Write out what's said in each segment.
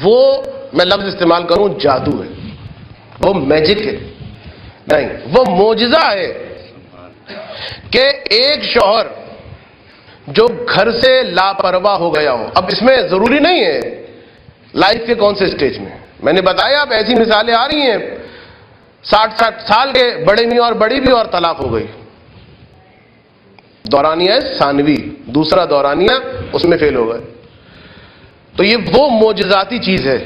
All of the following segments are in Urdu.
وہ میں لفظ استعمال کروں جادو ہے، وہ میجک ہے، نہیں، وہ معجزہ ہے کہ ایک شوہر جو گھر سے لاپرواہ ہو گیا ہو. اب اس میں ضروری نہیں ہے لائف کے کون سے سٹیج میں، میں نے بتایا اب ایسی مثالیں آ رہی ہیں 60 سال کے بڑے میاں اور بڑی بھی اور طلاق ہو گئی. دورانیہ ثانوی، دوسرا دورانیہ، اس میں فیل ہو گئے. تو یہ وہ معجزاتی چیز ہے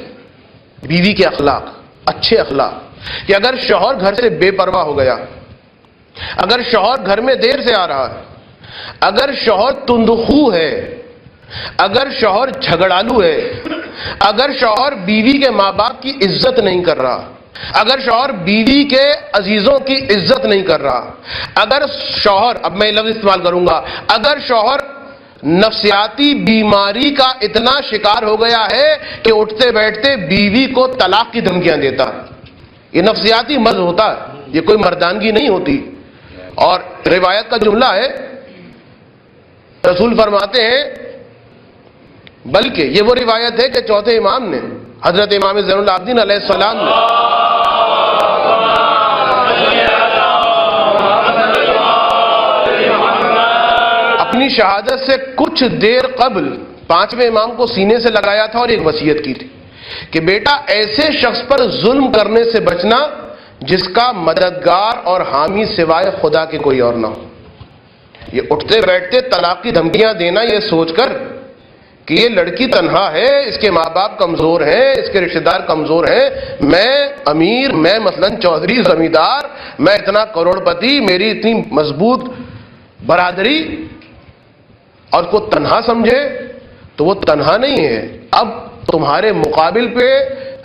بیوی کے اخلاق، اچھے اخلاق، کہ اگر شوہر گھر سے بے پرواہ ہو گیا، اگر شوہر گھر میں دیر سے آ رہا ہے، اگر شوہر تندخو ہے، اگر شوہر جھگڑالو ہے، اگر شوہر بیوی کے ماں باپ کی عزت نہیں کر رہا، اگر شوہر بیوی کے عزیزوں کی عزت نہیں کر رہا، اگر شوہر، اب میں لفظ استعمال کروں گا، اگر شوہر نفسیاتی بیماری کا اتنا شکار ہو گیا ہے کہ اٹھتے بیٹھتے بیوی کو طلاق کی دھمکیاں دیتا ہے، یہ نفسیاتی مرض ہوتا ہے، یہ کوئی مردانگی نہیں ہوتی. اور روایت کا جملہ ہے، رسول فرماتے ہیں، بلکہ یہ وہ روایت ہے کہ چوتھے امام نے، حضرت امام زین العابدین علیہ السلام نے اپنی شہادت سے کچھ دیر قبل پانچویں امام کو سینے سے لگایا تھا اور ایک وصیت کی تھی کہ بیٹا ایسے شخص پر ظلم کرنے سے بچنا جس کا مددگار اور حامی سوائے خدا کے کوئی اور نہ ہو. یہ اٹھتے بیٹھتے طلاق کی دھمکیاں دینا یہ سوچ کر کہ یہ لڑکی تنہا ہے، اس کے ماں باپ کمزور ہیں، اس کے رشتہ دار کمزور ہیں، میں امیر، میں مثلا چودھری زمیندار، میں اتنا کروڑ پتی، میری اتنی مضبوط برادری، اور کو تنہا سمجھے تو وہ تنہا نہیں ہے. اب تمہارے مقابل پہ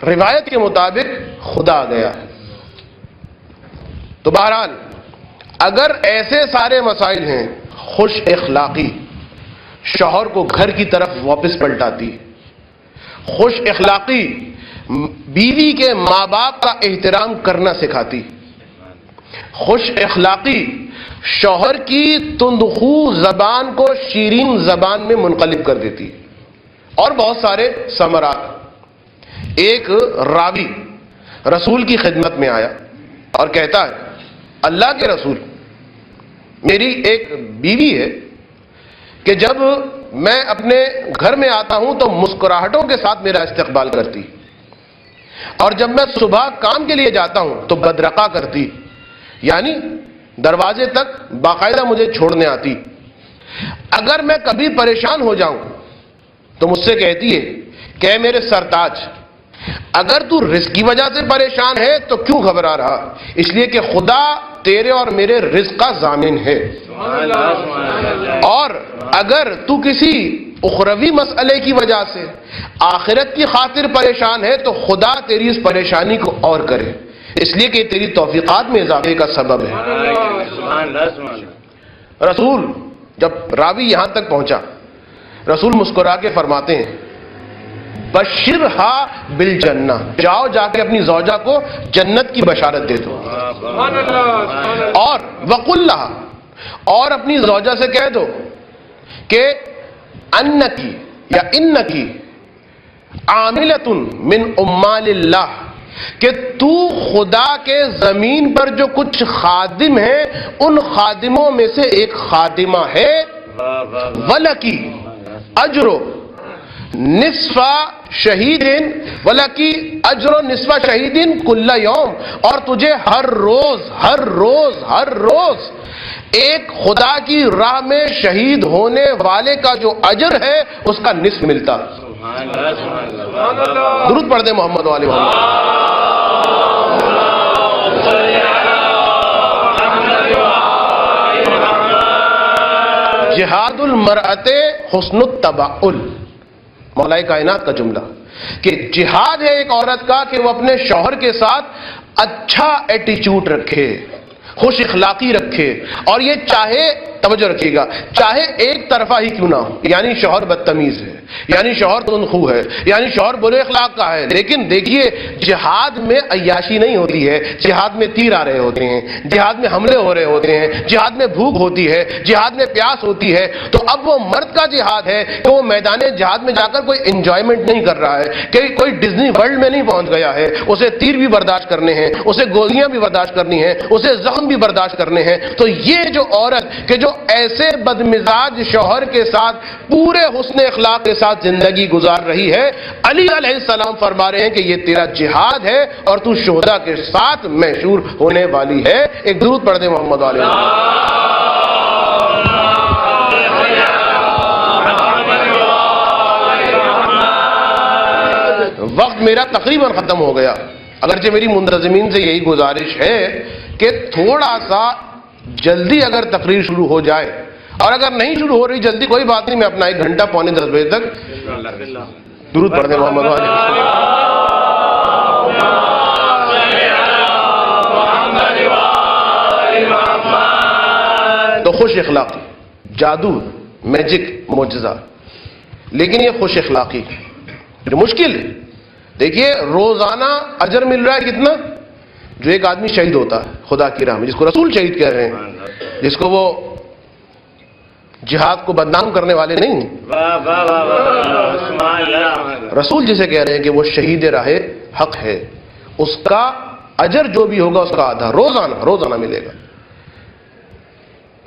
روایت کے مطابق خدا آ گیا. تو بہرحال اگر ایسے سارے مسائل ہیں، خوش اخلاقی شوہر کو گھر کی طرف واپس پلٹاتی، خوش اخلاقی بیوی کے ماں باپ کا احترام کرنا سکھاتی، خوش اخلاقی شوہر کی تندخو زبان کو شیرین زبان میں منقلب کر دیتی، اور بہت سارے ثمرات. ایک راوی رسول کی خدمت میں آیا اور کہتا ہے، اللہ کے رسول، میری ایک بیوی ہے کہ جب میں اپنے گھر میں آتا ہوں تو مسکراہٹوں کے ساتھ میرا استقبال کرتی، اور جب میں صبح کام کے لیے جاتا ہوں تو بدرقہ کرتی، یعنی دروازے تک باقاعدہ مجھے چھوڑنے آتی. اگر میں کبھی پریشان ہو جاؤں تو مجھ سے کہتی ہے کہ اے میرے سرتاج، اگر تو رزق کی وجہ سے پریشان ہے تو کیوں گھبرا رہا؟ اس لیے کہ خدا تیرے اور میرے رزق کا ضامن ہے. اور اگر تو کسی اخروی مسئلے کی وجہ سے آخرت کی خاطر پریشان ہے تو خدا تیری اس پریشانی کو اور کرے، اس لیے کہ تیری توفیقات میں اضافے کا سبب ہے. رسول جب راوی یہاں تک پہنچا، رسول مسکرا کے فرماتے ہیں، بشرہا بالجنہ، جاؤ جا کے اپنی زوجہ کو جنت کی بشارت دے دو. اور وقل لہا، اور اپنی زوجہ سے کہہ دو کہ انکی یا انکی عاملۃ من عمال اللہ، کہ تو خدا کے زمین پر جو کچھ خادم ہیں ان خادموں میں سے ایک خادمہ ہے. وَلَكِ اجر نصف شہید، وَلَكِ اجر نصف شہید کل یوم، اور تجھے ہر روز ایک خدا کی راہ میں شہید ہونے والے کا جو اجر ہے اس کا نصف ملتا. درود پڑھ دیں محمد علیہ وسلم. جہاد المرأۃ حسن التبعل، مولا کائنات کا جملہ، کہ جہاد ہے ایک عورت کا کہ وہ اپنے شوہر کے ساتھ اچھا ایٹیچیوڈ رکھے، خوش اخلاقی رکھے، اور یہ چاہے توجہ رکھیے گا، چاہے ایک طرفہ ہی کیوں نہ ہو، یعنی شوہر بدتمیز ہے، یعنی شوہر تندخو ہے، یعنی شوہر برے اخلاق کا ہے، لیکن دیکھیے جہاد میں عیاشی نہیں ہوتی ہے، جہاد میں تیر آ رہے ہوتے ہیں، جہاد میں حملے ہو رہے ہوتے ہیں، جہاد میں بھوک ہوتی ہے، جہاد میں پیاس ہوتی ہے، تو اب وہ مرد کا جہاد ہے کہ وہ میدان جہاد میں جا کر کوئی انجوائمنٹ نہیں کر رہا ہے، کہ کوئی ڈزنی ورلڈ میں نہیں پہنچ گیا ہے، اسے تیر بھی برداشت کرنے ہیں، اسے گولیاں بھی برداشت کرنی ہیں، اسے زخم بھی برداشت کرنے ہیں۔ تو یہ جو عورت کہ جو ایسے بدمزاج شوہر کے ساتھ پورے حسن اخلاق کے ساتھ زندگی گزار رہی ہے، علی علیہ السلام فرما رہے ہیں کہ یہ تیرا جہاد ہے اور تو شہداء کے ساتھ محشور ہونے والی ہے۔ ایک درود پڑھ دیں محمد علیہ۔ وقت میرا تقریباً ختم ہو گیا، اگرچہ میری منتظمین سے یہی گزارش ہے کہ تھوڑا سا جلدی اگر تقریر شروع ہو جائے، اور اگر نہیں شروع ہو رہی جلدی کوئی بات نہیں، میں اپنا 1 گھنٹہ پونے 10 بجے تک درود پڑھ دیں محمد علیہ۔ تو خوش اخلاقی، جادو، میجک، معجزہ، لیکن یہ خوش اخلاقی جو مشکل ہے۔ دیکھیے روزانہ اجر مل رہا ہے کتنا؟ جو ایک آدمی شہید ہوتا ہے خدا کی راہ میں، جس کو رسول شہید کہہ رہے ہیں، جس کو وہ جہاد کو بدنام کرنے والے نہیں، رسول جسے کہہ رہے ہیں کہ وہ شہید راہ حق ہے، اس کا اجر جو بھی ہوگا اس کا آدھا روزانہ ملے گا۔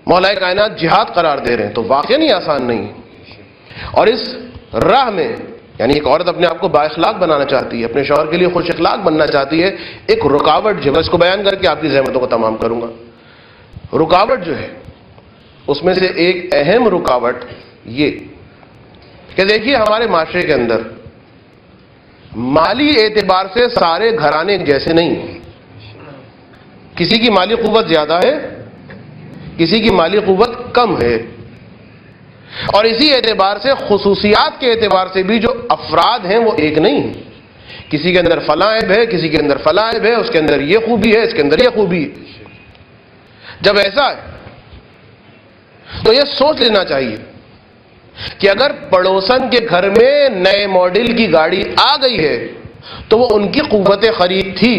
مولا کائنات جہاد قرار دے رہے ہیں تو واقعی نہیں آسان نہیں، اور اس راہ میں یعنی ایک عورت اپنے آپ کو با اخلاق بنانا چاہتی ہے، اپنے شوہر کے لیے خوش اخلاق بننا چاہتی ہے، ایک رکاوٹ جو ہے اس کو بیان کر کے آپ کی زحمتوں کو تمام کروں گا۔ رکاوٹ جو ہے اس میں سے ایک اہم رکاوٹ یہ کہ دیکھیے ہمارے معاشرے کے اندر مالی اعتبار سے سارے گھرانے ایک جیسے نہیں ہیں، کسی کی مالی قوت زیادہ ہے، کسی کی مالی قوت کم ہے، اور اسی اعتبار سے خصوصیات کے اعتبار سے بھی جو افراد ہیں وہ ایک نہیں ہیں، کسی کے اندر فلاں عیب ہے، کسی کے اندر فلاں عیب ہے، اس کے اندر یہ خوبی ہے، اس کے اندر یہ خوبی ہے۔ جب ایسا ہے تو یہ سوچ لینا چاہیے کہ اگر پڑوسن کے گھر میں نئے ماڈل کی گاڑی آ گئی ہے تو وہ ان کی قوت خرید تھی،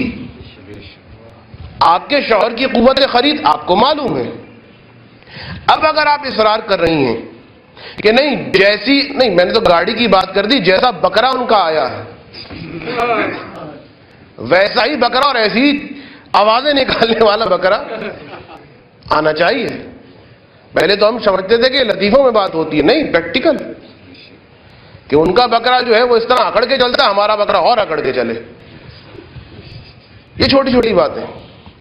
آپ کے شوہر کی قوت خرید آپ کو معلوم ہے۔ اب اگر آپ اصرار کر رہی ہیں کہ نہیں میں نے تو گاڑی کی بات کر دی، جیسا بکرا ان کا آیا ہے ویسا ہی بکرا اور ایسی آوازیں نکالنے والا بکرا آنا چاہیے۔ پہلے تو ہم سمجھتے تھے کہ لطیفوں میں بات ہوتی ہے، نہیں، پریکٹیکل، کہ ان کا بکرا جو ہے وہ اس طرح اکڑ کے چلتا ہے، ہمارا بکرا اور اکڑ کے چلے۔ یہ چھوٹی چھوٹی باتیں۔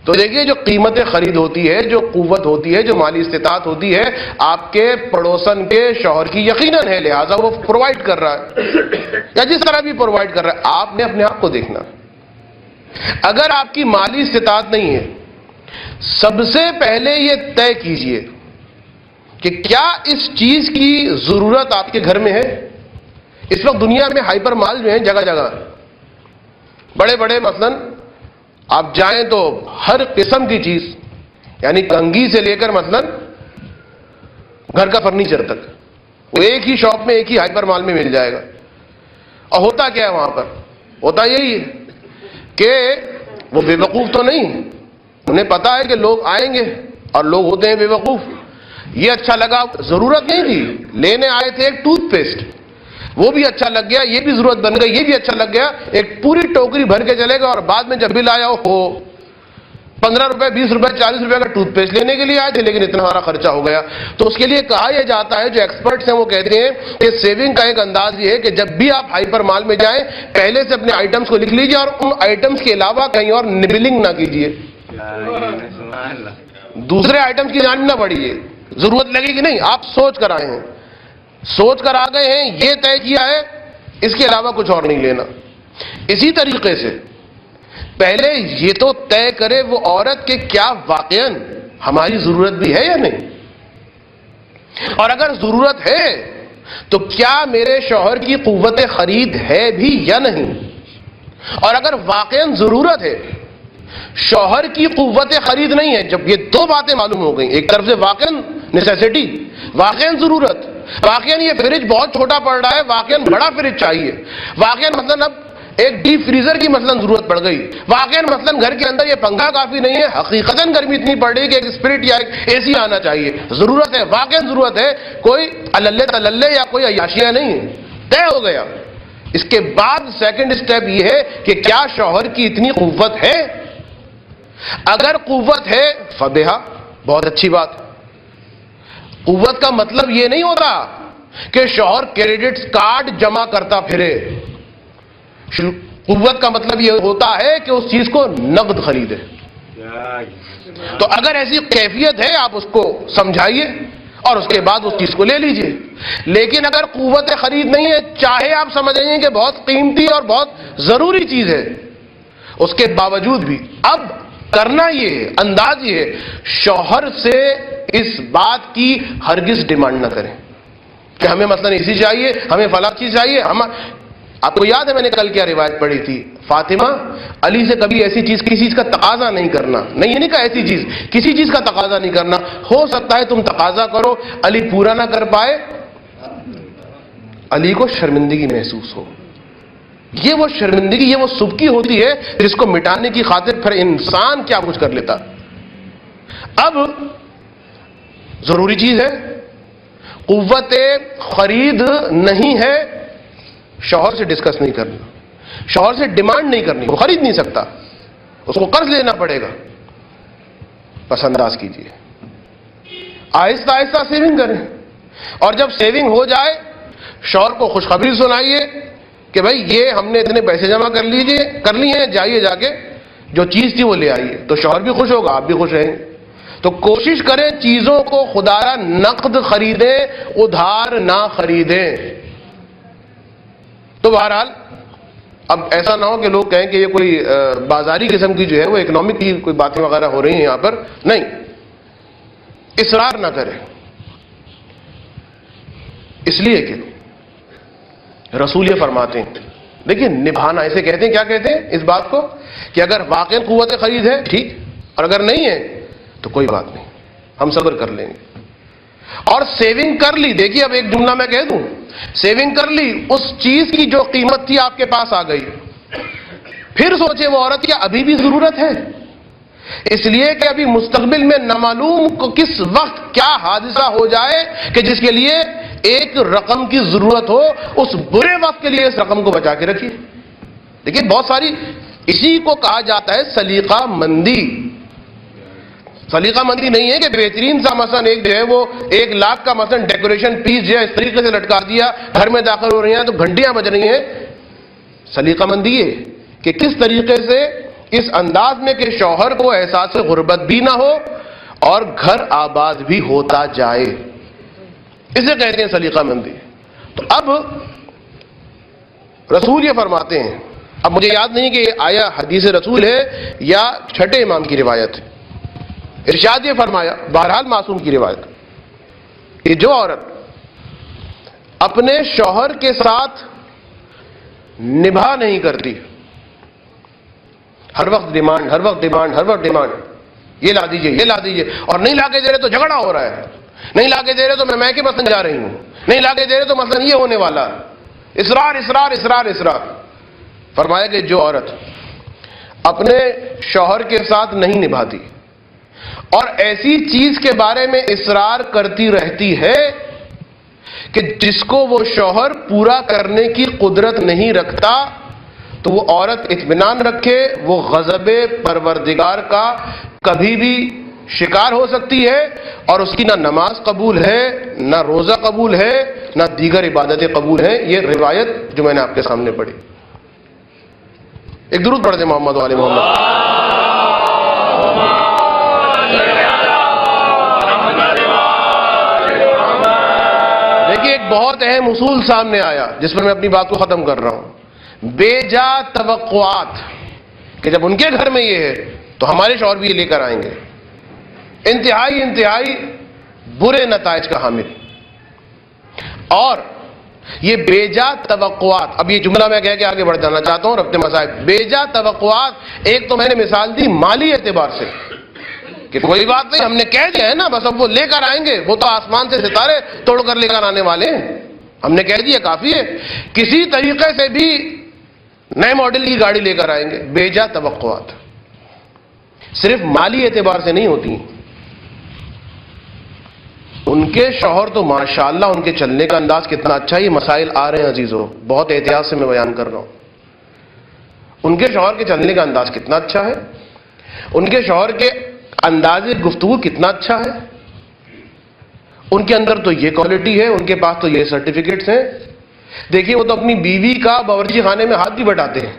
تو دیکھیے جو قیمت خرید ہوتی ہے، جو قوت ہوتی ہے، جو مالی استطاعت ہوتی ہے، آپ کے پڑوسن کے شوہر کی یقیناً ہے، لہٰذا وہ پرووائڈ کر رہا ہے یا جس طرح بھی پرووائڈ کر رہا ہے، آپ نے اپنے آپ کو دیکھنا۔ اگر آپ کی مالی استطاعت نہیں ہے، سب سے پہلے یہ طے کیجئے کہ کیا اس چیز کی ضرورت آپ کے گھر میں ہے۔ اس وقت دنیا میں ہائپر مال جو ہیں جگہ جگہ بڑے بڑے، مثلاً آپ جائیں تو ہر قسم کی چیز، یعنی کنگھی سے لے کر مثلاً گھر کا فرنیچر تک، وہ ایک ہی شاپ میں، ایک ہی ہائپر مال میں مل جائے گا۔ اور ہوتا کیا ہے وہاں پر؟ ہوتا یہی ہے کہ وہ بے وقوف تو نہیں، انہیں پتا ہے کہ لوگ آئیں گے اور لوگ ہوتے ہیں بے وقوف۔ یہ اچھا لگا، ضرورت نہیں تھی، لینے آئے تھے ایک ٹوتھ پیسٹ، وہ بھی اچھا لگ گیا، یہ بھی ضرورت بن گئی، یہ بھی اچھا لگ گیا، ایک پوری ٹوکری بھر کے چلے گا، اور بعد میں جب بل آیا ہو 15 روپے 20 روپے 40 روپے کا ٹوتھ پیسٹ لینے کے لیے آئے تھے، لیکن اتنا ہمارا خرچہ ہو گیا۔ تو اس کے لیے کہا یہ جاتا ہے، جو ایکسپرٹس ہیں وہ کہتے ہیں کہ سیونگ کا ایک انداز یہ ہے کہ جب بھی آپ ہائپر مال میں جائیں پہلے سے اپنے آئٹمس کو لکھ لیجئے، اور ان آئٹمس کے علاوہ کہیں اور نبلنگ نہ کیجئے، دوسرے آئٹمس کی جانب نہ بڑھیے۔ ضرورت لگے گی نہیں، آپ سوچ کر آئے ہیں، سوچ کر آ گئے ہیں، یہ طے کیا ہے، اس کے علاوہ کچھ اور نہیں لینا۔ اسی طریقے سے پہلے یہ تو طے کرے وہ عورت کہ کیا واقعاً ہماری ضرورت بھی ہے یا نہیں، اور اگر ضرورت ہے تو کیا میرے شوہر کی قوت خرید ہے بھی یا نہیں، اور اگر واقعاً ضرورت ہے، شوہر کی قوت خرید نہیں ہے، جب یہ دو باتیں معلوم ہو گئیں، ایک طرف سے واقعاً نیسیسٹی، واقعاً ضرورت، واقعاً یہ فریج بہت چھوٹا پڑ رہا ہے، واقعاً بڑا فریج چاہیے، واقعاً مثلاً اب ایک ڈیپ فریزر کی مثلاً ضرورت پڑ گئی، واقعاً مثلاً گھر کے اندر یہ پنکھا کافی نہیں ہے، حقیقتاً گرمی اتنی پڑ رہی ہے کہ ایک اسپرٹ یا ایک اے سی آنا چاہیے، ضرورت ہے، واقعاً ضرورت ہے، کوئی اللہ تللے یا کوئی عیاشیاں نہیں ہے، طے ہو گیا۔ اس کے بعد سیکنڈ سٹیپ یہ ہے کہ کیا شوہر کی اتنی قوت ہے؟ اگر قوت ہے فبہا، بہت اچھی بات۔ قوت کا مطلب یہ نہیں ہوتا کہ شوہر کریڈٹ کارڈ جمع کرتا پھرے، قوت کا مطلب یہ ہوتا ہے کہ اس چیز کو نقد خریدے۔ تو اگر ایسی کیفیت ہے آپ اس کو سمجھائیے اور اس کے بعد اس چیز کو لے لیجئے۔ لیکن اگر قوت خرید نہیں ہے، چاہے آپ سمجھ رہے ہیں کہ بہت قیمتی اور بہت ضروری چیز ہے، اس کے باوجود بھی اب کرنا یہ ہے، انداز یہ ہے، شوہر سے اس بات کی ہرگز ڈیمانڈ نہ کریں کہ ہمیں مثلا اسی چاہیے، ہمیں فلاں چیز چاہیے۔ آپ کو یاد ہے میں نے کل کیا روایت پڑھی تھی؟ فاطمہ علی سے کبھی ایسی چیز، کسی چیز کا تقاضا نہیں کرنا، نہیں یہ نہیں کہا ایسی چیز، کسی چیز کا تقاضا نہیں کرنا، ہو سکتا ہے تم تقاضا کرو، علی پورا نہ کر پائے، علی کو شرمندگی محسوس ہو۔ یہ وہ شرمندگی، یہ وہ سبکی ہوتی ہے جس کو مٹانے کی خاطر پھر انسان کیا کچھ کر لیتا۔ اب ضروری چیز ہے، قوت خرید نہیں ہے، شوہر سے ڈسکس نہیں کرنا، شوہر سے ڈیمانڈ نہیں کرنی، وہ خرید نہیں سکتا، اس کو قرض لینا پڑے گا۔ پس انداز کیجیے، آہستہ آہستہ سیونگ کریں، اور جب سیونگ ہو جائے شوہر کو خوشخبری سنائیے کہ بھائی یہ ہم نے اتنے پیسے جمع کر لی ہیں، جائیے جا کے جو چیز تھی وہ لے آئیے، تو شوہر بھی خوش ہوگا، آپ بھی خوش رہیں گے۔ تو کوشش کریں چیزوں کو خدا را نقد خریدیں، ادھار نہ خریدیں۔ تو بہرحال اب ایسا نہ ہو کہ لوگ کہیں کہ یہ کوئی بازاری قسم کی جو ہے وہ اکنامک کی کوئی باتیں وغیرہ ہو رہی ہیں یہاں پر، نہیں، اصرار نہ کریں، اس لیے کہ رسول یہ فرماتے ہیں، دیکھیں نبھانا، اسے کہتے ہیں، کیا کہتے ہیں اس بات کو، کہ اگر واقعی قوت خرید ہے ٹھیک، اور اگر نہیں ہے تو کوئی بات نہیں، ہم صبر کر لیں گے۔ اور سیونگ کر لی، دیکھیے اب ایک جملہ میں کہہ دوں، سیونگ کر لی، اس چیز کی جو قیمت تھی آپ کے پاس آ گئی، پھر سوچے وہ عورت کیا ابھی بھی ضرورت ہے؟ اس لیے کہ ابھی مستقبل میں نامعلوم کو کس وقت کیا حادثہ ہو جائے کہ جس کے لیے ایک رقم کی ضرورت ہو، اس برے وقت کے لیے اس رقم کو بچا کے رکھیے۔ دیکھیے بہت ساری، اسی کو کہا جاتا ہے سلیقہ مندی۔ سلیقہ مندی نہیں ہے کہ بہترین سا مثلا ایک جو ہے وہ 1,00,000 کا مثلا ڈیکوریشن پیس جو ہے اس طریقے سے لٹکا دیا، گھر میں داخل ہو رہی ہیں تو گھنٹیاں بج رہی ہیں۔ سلیقہ مندی ہے کہ کس طریقے سے، اس انداز میں کہ شوہر کو احساس غربت بھی نہ ہو اور گھر آباد بھی ہوتا جائے، اسے کہتے ہیں سلیقہ مندی۔ تو اب رسول یہ فرماتے ہیں، اب مجھے یاد نہیں کہ آیا حدیث رسول ہے یا چھٹے امام کی روایت ہے، ارشاد یہ فرمایا، بہرحال معصوم کی روایت، کہ جو عورت اپنے شوہر کے ساتھ نبھا نہیں کرتی، ہر وقت ڈیمانڈ، ہر وقت ڈیمانڈ، ہر وقت ڈیمانڈ، یہ لا دیجئے، یہ لا دیجئے، اور نہیں لا کے دے رہے تو جھگڑا ہو رہا ہے، نہیں لا کے دے رہے تو میں کے مثلا جا رہی ہوں، نہیں لا کے دے رہے تو مثلا یہ ہونے والا، اصرار اصرار اصرار اصرار۔ فرمایا کہ جو عورت اپنے شوہر کے ساتھ نہیں نبھاتی اور ایسی چیز کے بارے میں اصرار کرتی رہتی ہے کہ جس کو وہ شوہر پورا کرنے کی قدرت نہیں رکھتا، تو وہ عورت اطمینان رکھے وہ غضب پروردگار کا کبھی بھی شکار ہو سکتی ہے، اور اس کی نہ نماز قبول ہے، نہ روزہ قبول ہے، نہ دیگر عبادتیں قبول ہیں۔ یہ روایت جو میں نے آپ کے سامنے پڑھی۔ ایک درود پڑھ دیں محمد و آل محمد۔ دیکھیے ایک بہت اہم اصول سامنے آیا جس پر میں اپنی بات کو ختم کر رہا ہوں، بے جا توقعات، کہ جب ان کے گھر میں یہ ہے تو ہمارے شوہر بھی یہ لے کر آئیں گے، انتہائی برے نتائج کا حامل۔ اور یہ بے جا توقعات، اب یہ جملہ میں کہہ کے آگے بڑھ جانا چاہتا ہوں، ربط مسائل، بے جا توقعات، ایک تو میں نے مثال دی مالی اعتبار سے کہ کوئی بات نہیں، ہم نے کہہ دیا ہے نا، بس اب وہ لے کر آئیں گے، وہ تو آسمان سے ستارے توڑ کر لے کر آنے والے ہیں، ہم نے کہہ دیا کافی ہے۔ کسی طریقے سے بھی نئے ماڈل کی گاڑی لے کر آئیں گے۔ بے جا توقعات صرف مالی اعتبار سے نہیں ہوتی۔ ان کے شوہر تو ماشاءاللہ ان کے چلنے کا انداز کتنا اچھا ہے، یہ مسائل آ رہے ہیں عزیزوں، بہت احتیاط سے میں بیان کر رہا ہوں۔ ان کے شوہر کے چلنے کا انداز کتنا اچھا ہے، ان کے شوہر کے انداز گفتگو کتنا اچھا ہے، ان کے اندر تو یہ کوالٹی ہے، ان کے پاس تو یہ سرٹیفکیٹس ہیں۔ دیکھیے وہ تو اپنی بیوی کا باورچی خانے میں ہاتھ بھی بٹاتے ہیں۔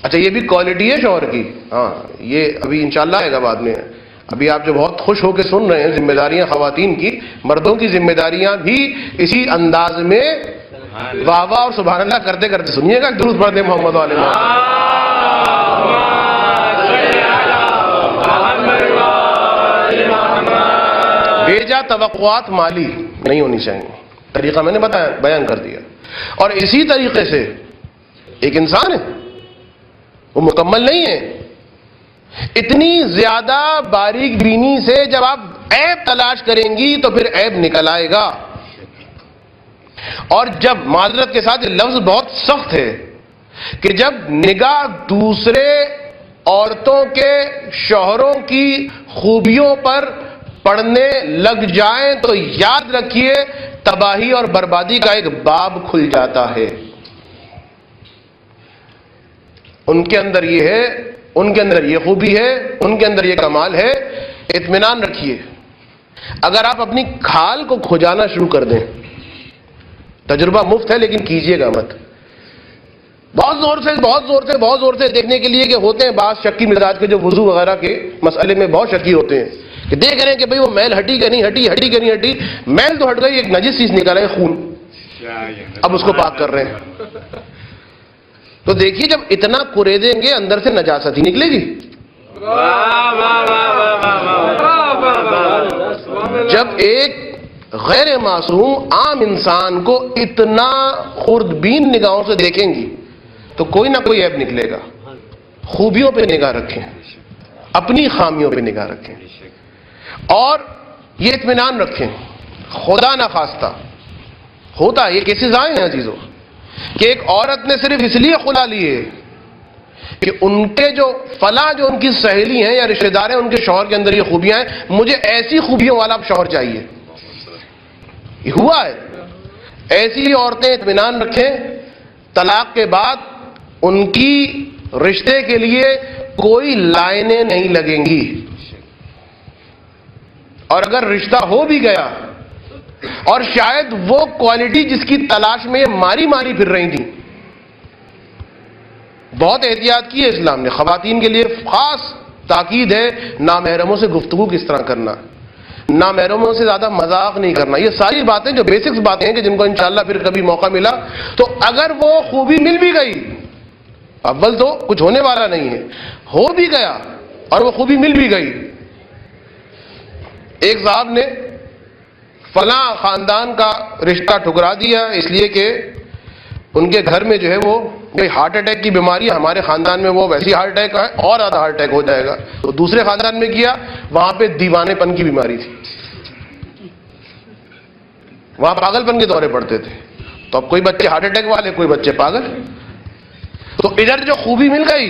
اچھا یہ بھی کوالٹی ہے شوہر کی، ہاں یہ ابھی انشاءاللہ آئے گا بعد میں۔ ابھی آپ جو بہت خوش ہو کے سن رہے ہیں ذمہ داریاں خواتین کی، مردوں کی ذمہ داریاں بھی اسی انداز میں واہ واہ اور سبحان اللہ کرتے کرتے سنیے گا۔ درود پڑھتے محمد علیہ بے جا توقعات مالی نہیں ہونی چاہیے، طریقہ میں نے بتایا، بیان کر دیا۔ اور اسی طریقے سے ایک انسان ہے، وہ مکمل نہیں ہے، اتنی زیادہ باریک بینی سے جب آپ عیب تلاش کریں گی تو پھر عیب نکل آئے گا۔ اور جب معذرت کے ساتھ یہ لفظ بہت سخت ہے کہ جب نگاہ دوسرے عورتوں کے شوہروں کی خوبیوں پر پڑھنے لگ جائیں تو یاد رکھیے تباہی اور بربادی کا ایک باب کھل جاتا ہے۔ ان کے اندر یہ ہے، ان کے اندر یہ خوبی ہے، ان کے اندر یہ کمال ہے، اطمینان رکھیے۔ اگر آپ اپنی کھال کو کھجانا شروع کر دیں، تجربہ مفت ہے لیکن کیجئے گا مت، بہت زور سے دیکھنے کے لیے کہ ہوتے ہیں بعض شکی مزاج کے جو وضو وغیرہ کے مسئلے میں بہت شکی ہوتے ہیں کہ دیکھ رہے ہیں کہ بھئی وہ میل ہٹی کہ نہیں ہٹی، ہٹی کہ نہیں ہٹی، میل تو ہٹ گئی، ایک نجس چیز نکل ہے خون، اب اس کو پاک کر رہے ہیں۔ تو دیکھیے جب اتنا کرے دیں گے اندر سے نجاست ہی نکلے گی۔ جب ایک غیر معصوم عام انسان کو اتنا خوردبین نگاہوں سے دیکھیں گی تو کوئی نہ کوئی عیب نکلے گا۔ خوبیوں پہ نگاہ رکھیں، اپنی خامیوں پہ نگاہ رکھیں، اور یہ اطمینان رکھیں خدا نہ خواستہ ہوتا یہ کیسز آئے ہیں عزیزوں کہ ایک عورت نے صرف اس لیے خلا لیے کہ ان کے جو فلاں جو ان کی سہیلی ہیں یا رشتہ دار ہیں ان کے شوہر کے اندر یہ خوبیاں ہیں، مجھے ایسی خوبیوں والا شوہر چاہیے۔ یہ ہوا ہے۔ ایسی عورتیں اطمینان رکھیں، طلاق کے بعد ان کی رشتے کے لیے کوئی لائنیں نہیں لگیں گی، اور اگر رشتہ ہو بھی گیا اور شاید وہ کوالٹی جس کی تلاش میں یہ ماری ماری پھر رہی تھی، بہت احتیاط کی ہے اسلام نے، خواتین کے لیے خاص تاکید ہے نامحرموں سے گفتگو کس طرح کرنا، نامحرموں سے زیادہ مذاق نہیں کرنا۔ یہ ساری باتیں جو بیسکس باتیں ہیں کہ جن کو انشاءاللہ پھر کبھی موقع ملا تو اگر وہ خوبی مل بھی گئی، اول تو کچھ ہونے والا نہیں ہے، ہو بھی گیا اور وہ خوبی مل بھی گئی۔ ایک صاحب نے فلاں خاندان کا رشتہ ٹھکرا دیا اس لیے کہ ان کے گھر میں جو ہے وہ ہارٹ اٹیک کی بیماری ہے، ہمارے خاندان میں وہ ویسی ہارٹ اٹیک ہے اور زیادہ ہارٹ اٹیک ہو جائے گا، تو دوسرے خاندان میں کیا، وہاں پہ دیوانے پن کی بیماری تھی، وہاں پاگل پن کے دورے پڑتے تھے، تو اب کوئی بچے ہارٹ اٹیک والے، کوئی بچے پاگل، تو ادھر جو خوبی مل گئی،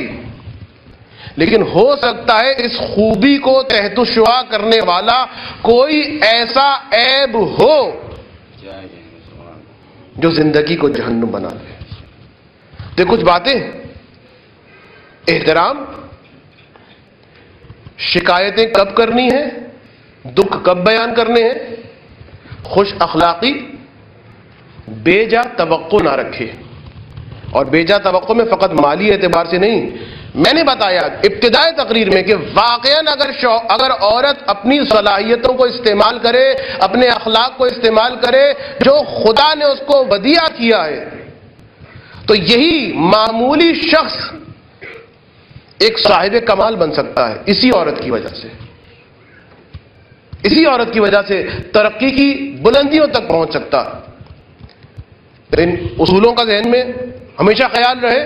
لیکن ہو سکتا ہے اس خوبی کو تحت الشعاع کرنے والا کوئی ایسا عیب ہو جو زندگی کو جہنم بنا دے۔ تو کچھ باتیں، احترام، شکایتیں کب کرنی ہیں، دکھ کب بیان کرنے ہیں، خوش اخلاقی، بے جا توقع نہ رکھے، اور بے جا توقع میں فقط مالی اعتبار سے نہیں، میں نے بتایا ابتدائی تقریر میں کہ واقعاً اگر عورت اپنی صلاحیتوں کو استعمال کرے، اپنے اخلاق کو استعمال کرے جو خدا نے اس کو ودیعہ کیا ہے، تو یہی معمولی شخص ایک صاحب کمال بن سکتا ہے اسی عورت کی وجہ سے، اسی عورت کی وجہ سے ترقی کی بلندیوں تک پہنچ سکتا ہے۔ ان اصولوں کا ذہن میں ہمیشہ خیال رہے۔